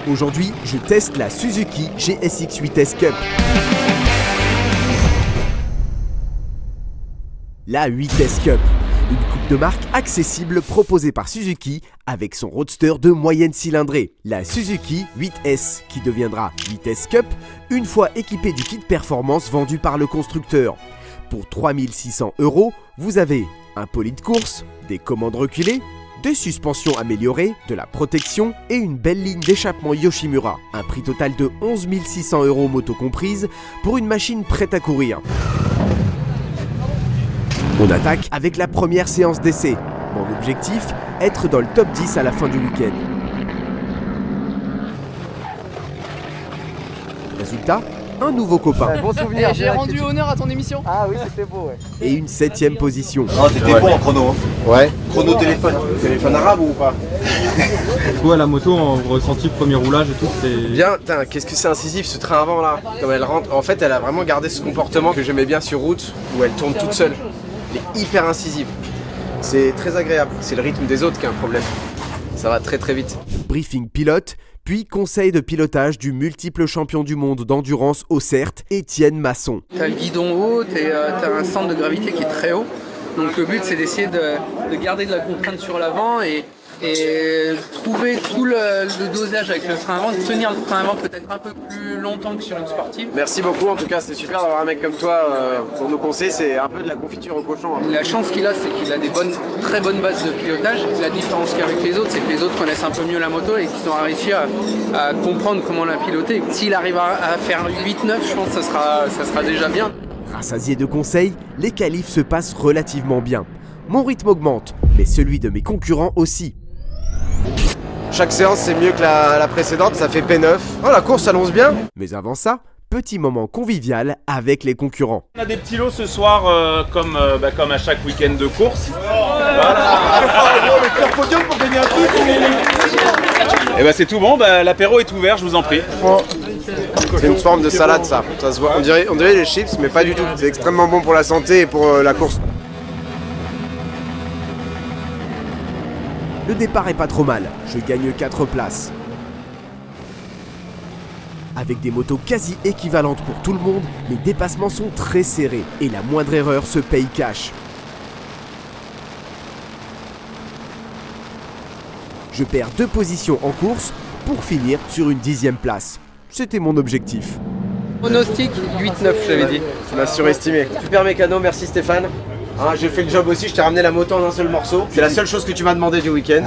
Aujourd'hui, je teste la Suzuki GSX 8S Cup. La 8S Cup, une coupe de marque accessible proposée par Suzuki avec son roadster de moyenne cylindrée, la Suzuki 8S, qui deviendra 8S Cup une fois équipée du kit performance vendu par le constructeur. Pour 3 600 €, vous avez un poli de course, des commandes reculées, des suspensions améliorées, de la protection et une belle ligne d'échappement Yoshimura. Un prix total de 11 600 € moto comprise pour une machine prête à courir. On attaque avec la première séance d'essai. Mon objectif, être dans le top 10 à la fin du week-end. Résultat, un nouveau copain. Bon souvenir. J'ai rendu honneur à ton émission. Ah oui, c'était beau, ouais. Et une 7e position. Oh, t'étais bon en chrono. Ouais. Chrono téléphone. Téléphone arabe ou pas? Du coup, à la moto, en ressenti, premier roulage et tout, c'était bien. Putain, qu'est-ce que c'est incisif ce train avant là. Comme elle rentre, en fait, elle a vraiment gardé ce comportement que j'aimais bien sur route, où elle tourne toute seule. Elle est hyper incisive. C'est très agréable. C'est le rythme des autres qui a un problème. Ça va très très vite. Briefing pilote, puis conseil de pilotage du multiple champion du monde d'endurance au CERT, Étienne Masson. T'as le guidon haut, t'as un centre de gravité qui est très haut. Donc le but c'est d'essayer de garder de la contrainte sur l'avant et trouver tout le dosage avec le frein avant, de tenir le frein avant peut-être un peu plus longtemps que sur une sportive. Merci beaucoup, en tout cas c'était super d'avoir un mec comme toi pour nous conseiller, c'est un peu de la confiture au cochon. Hein. La chance qu'il a, c'est qu'il a des très bonnes bases de pilotage. La différence qu'avec les autres, c'est que les autres connaissent un peu mieux la moto et qu'ils ont réussi à comprendre comment la piloter. S'il arrive à faire 8-9, je pense que ça sera déjà bien. Rassasié de conseils, les qualifs se passent relativement bien. Mon rythme augmente, mais celui de mes concurrents aussi. Chaque séance c'est mieux que la précédente, ça fait P9. Oh, la course s'annonce bien. Mais avant ça, petit moment convivial avec les concurrents. On a des petits lots ce soir comme à chaque week-end de course. Voilà. Et bah c'est tout bon, l'apéro est ouvert, je vous en prie. C'est une forme de salade ça se voit. On dirait les chips mais pas du tout. C'est extrêmement bon pour la santé et pour la course. Le départ est pas trop mal, je gagne 4 places. Avec des motos quasi équivalentes pour tout le monde, les dépassements sont très serrés et la moindre erreur se paye cash. Je perds 2 positions en course pour finir sur une 10e place. C'était mon objectif. Monostic 8-9, je l'avais dit. Tu m'as surestimé. Super mécano, merci Stéphane. Hein, j'ai fait le job aussi, je t'ai ramené la moto en un seul morceau. C'est la seule chose que tu m'as demandé du week-end.